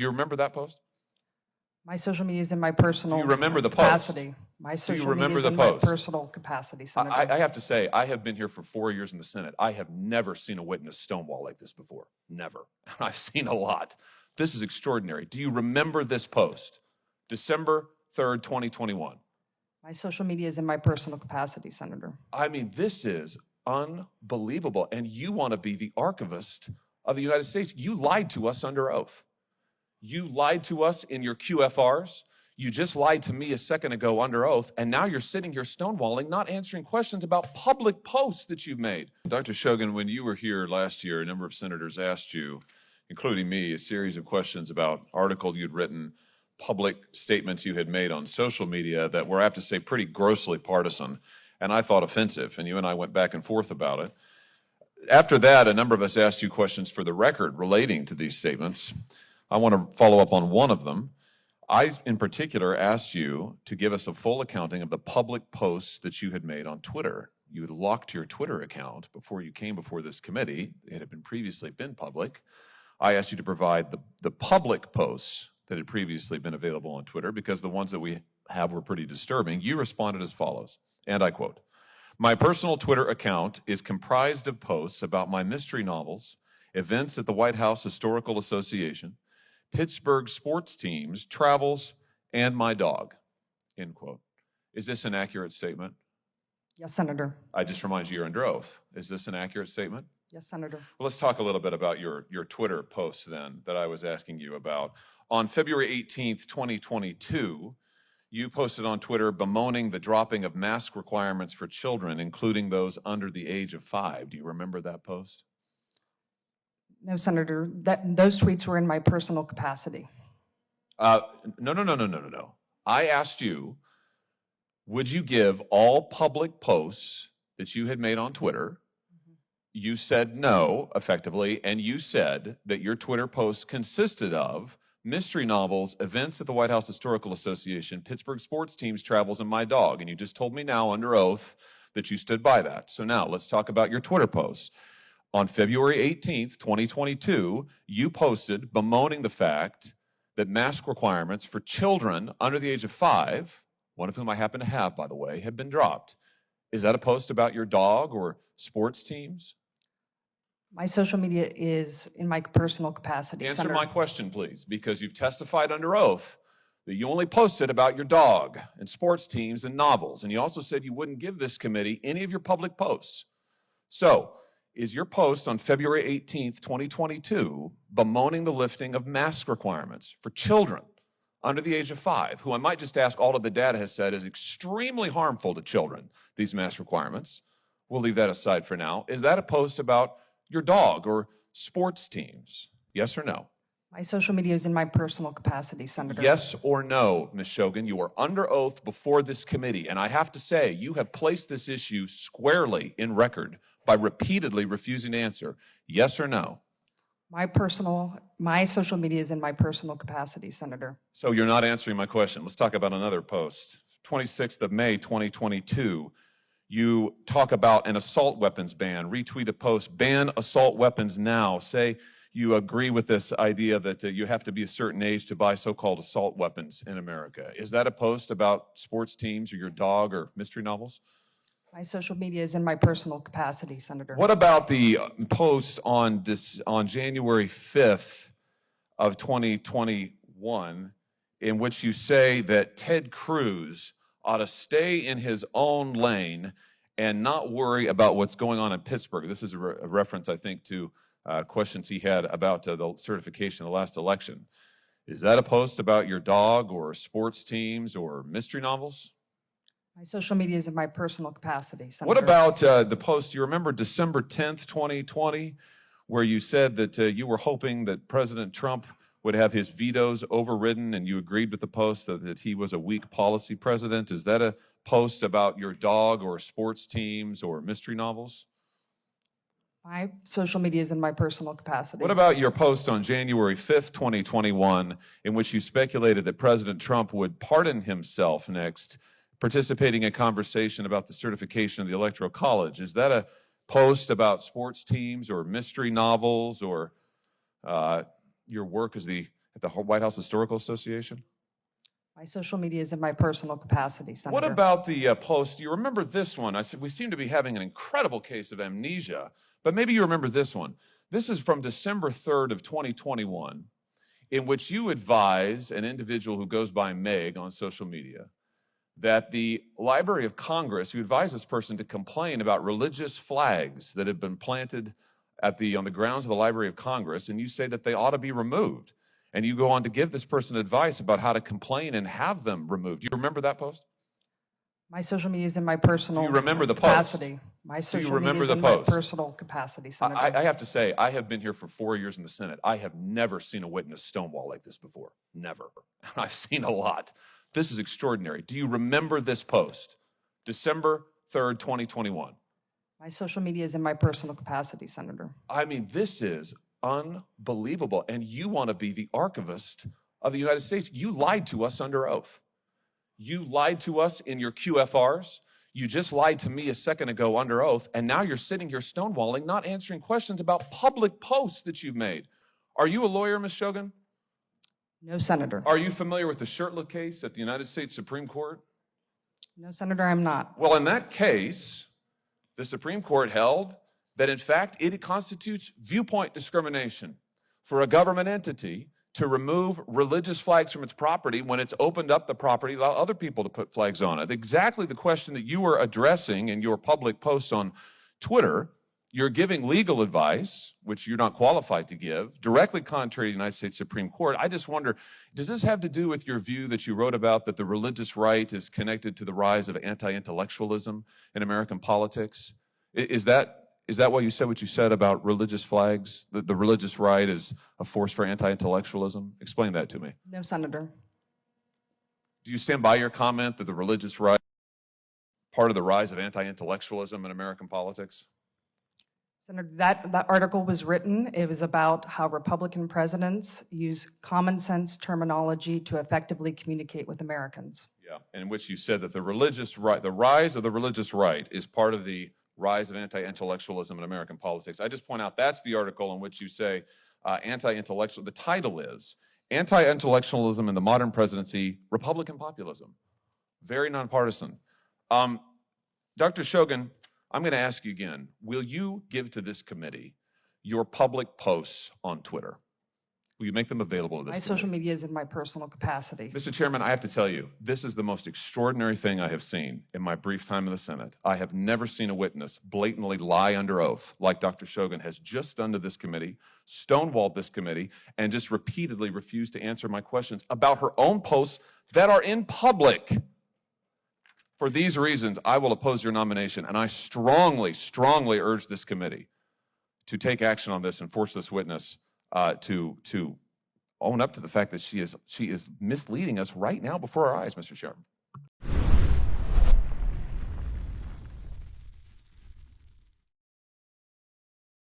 Do you remember that post? My social media is in my personal Do you remember the capacity. post? My Do social you remember media is the in post? my personal capacity, Senator. I have to say, I have been here for 4 years in the Senate. I have never seen a witness stonewall like this before. Never. I've seen a lot. This is extraordinary. Do you remember this post? December 3rd, 2021. My social media is in my personal capacity, Senator. I mean, this is unbelievable. And you want to be the archivist of the United States. You lied to us under oath. You lied to us in your QFRs. You just lied to me a second ago under oath, and now you're sitting here stonewalling, not answering questions about public posts that you've made. Dr. Shogan, when you were here last year, a number of senators asked you, including me, a series of questions about articles you'd written, public statements you had made on social media that were, I have to say, pretty grossly partisan, and I thought offensive, and you and I went back and forth about it. After that, a number of us asked you questions for the record relating to these statements. I want to follow up on one of them. I, in particular, asked you to give us a full accounting of the public posts that you had made on Twitter. You had locked your Twitter account before you came before this committee. It had previously been public. I asked you to provide the public posts that had previously been available on Twitter because the ones that we have were pretty disturbing. You responded as follows, and I quote, "My personal Twitter account is comprised of posts about my mystery novels, events at the White House Historical Association, Pittsburgh sports teams, travels, and my dog," end quote. Is this an accurate statement? Yes, Senator. I just remind you, you're under oath. Is this an accurate statement? Yes, Senator. Well, let's talk a little bit about your Twitter posts then that I was asking you about. On February 18th, 2022, you posted on Twitter bemoaning the dropping of mask requirements for children, including those under the age of 5. Do you remember that post? No, Senator. Those tweets were in my personal capacity. No. I asked you, would you give all public posts that you had made on Twitter? You said no, effectively, and you said that your Twitter posts consisted of mystery novels, events at the White House Historical Association, Pittsburgh sports teams, travels, and my dog. And you just told me now under oath that you stood by that. So now let's talk about your Twitter posts. On February 18th, 2022, you posted bemoaning the fact that mask requirements for children under the age of 5, one of whom I happen to have, by the way, had been dropped. Is that a post about your dog or sports teams? My social media is in my personal capacity, Answer Senator. my question, please, because you've testified under oath that you only posted about your dog and sports teams and novels, and you also said you wouldn't give this committee any of your public posts. So, is your post on February 18th, 2022, bemoaning the lifting of mask requirements for children under the age of 5, who I might just ask, all of the data has said is extremely harmful to children, these mask requirements? We'll leave that aside for now. Is that a post about your dog or sports teams? Yes or no? My social media is in my personal capacity, Senator. Yes or no, Ms. Shogan? You are under oath before this committee, and I have to say, you have placed this issue squarely in record by repeatedly refusing to answer. Yes or no? My social media is in my personal capacity, Senator. So you're not answering my question. Let's talk about another post. 26th of May, 2022, you talk about an assault weapons ban, retweet a post, ban assault weapons now. Say you agree with this idea that you have to be a certain age to buy so-called assault weapons in America. Is that a post about sports teams or your dog or mystery novels? My social media is in my personal capacity, Senator. What about the post on January 5th of 2021 in which you say that Ted Cruz ought to stay in his own lane and not worry about what's going on in Pittsburgh? This is a reference, I think, to questions he had about the certification of the last election. Is that a post about your dog or sports teams or mystery novels? My social media is in my personal capacity, Senator. What about the post, you remember December 10th, 2020, where you said that you were hoping that President Trump would have his vetoes overridden, and you agreed with the post that he was a weak policy president? Is that a post about your dog or sports teams or mystery novels? My social media is in my personal capacity. What about your post on January 5th, 2021, in which you speculated that President Trump would pardon himself next, participating in a conversation about the certification of the Electoral College? Is that a post about sports teams or mystery novels or your work as the at the White House Historical Association? My social media is in my personal capacity, Senator. What about the post? Do you remember this one? I said we seem to be having an incredible case of amnesia, but maybe you remember this one. This is from December 3rd of 2021, in which you advise an individual who goes by Meg on social media that the Library of Congress, you advise this person to complain about religious flags that have been planted on the grounds of the Library of Congress, and you say that they ought to be removed. And you go on to give this person advice about how to complain and have them removed. Do you remember that post? My social media is in my personal Do you remember the capacity. post? My Do social you remember media is the in post? my personal capacity, Senator. I have to say, I have been here for 4 years in the Senate. I have never seen a witness stonewall like this before. Never. I've seen a lot. This is extraordinary. Do you remember this post? December 3rd, 2021. My social media is in my personal capacity, Senator. I mean, this is unbelievable. And you want to be the archivist of the United States. You lied to us under oath. You lied to us in your QFRs. You just lied to me a second ago under oath. And now you're sitting here stonewalling, not answering questions about public posts that you've made. Are you a lawyer, Ms. Shogan? No, Senator. Are you familiar with the Shirtliff case at the United States Supreme Court? No, Senator, I'm not. Well, in that case, the Supreme Court held that, in fact, it constitutes viewpoint discrimination for a government entity to remove religious flags from its property when it's opened up the property to allow other people to put flags on it. Exactly the question that you were addressing in your public posts on Twitter. You're giving legal advice, which you're not qualified to give, directly contrary to the United States Supreme Court. I just wonder, does this have to do with your view that you wrote about that the religious right is connected to the rise of anti-intellectualism in American politics? Is that why you said what you said about religious flags, that the religious right is a force for anti-intellectualism? Explain that to me. No, Senator. Do you stand by your comment that the religious right is part of the rise of anti-intellectualism in American politics? Senator, that article was written. It was about how Republican presidents use common sense terminology to effectively communicate with Americans. Yeah, in which you said that the religious right, the rise of the religious right is part of the rise of anti-intellectualism in American politics. I just point out that's the article in which you say anti-intellectual, the title is Anti-Intellectualism in the Modern Presidency, Republican Populism. Very nonpartisan. Dr. Shogan, I'm going to ask you again, will you give to this committee your public posts on Twitter? Will you make them available to this committee? My social media is in my personal capacity. Mr. Chairman, I have to tell you, this is the most extraordinary thing I have seen in my brief time in the Senate. I have never seen a witness blatantly lie under oath like Dr. Shogan has just done to this committee, stonewalled this committee, and just repeatedly refused to answer my questions about her own posts that are in public. For these reasons, I will oppose your nomination, and I strongly, strongly urge this committee to take action on this and force this witness to own up to the fact that she is misleading us right now before our eyes, Mr. Chairman.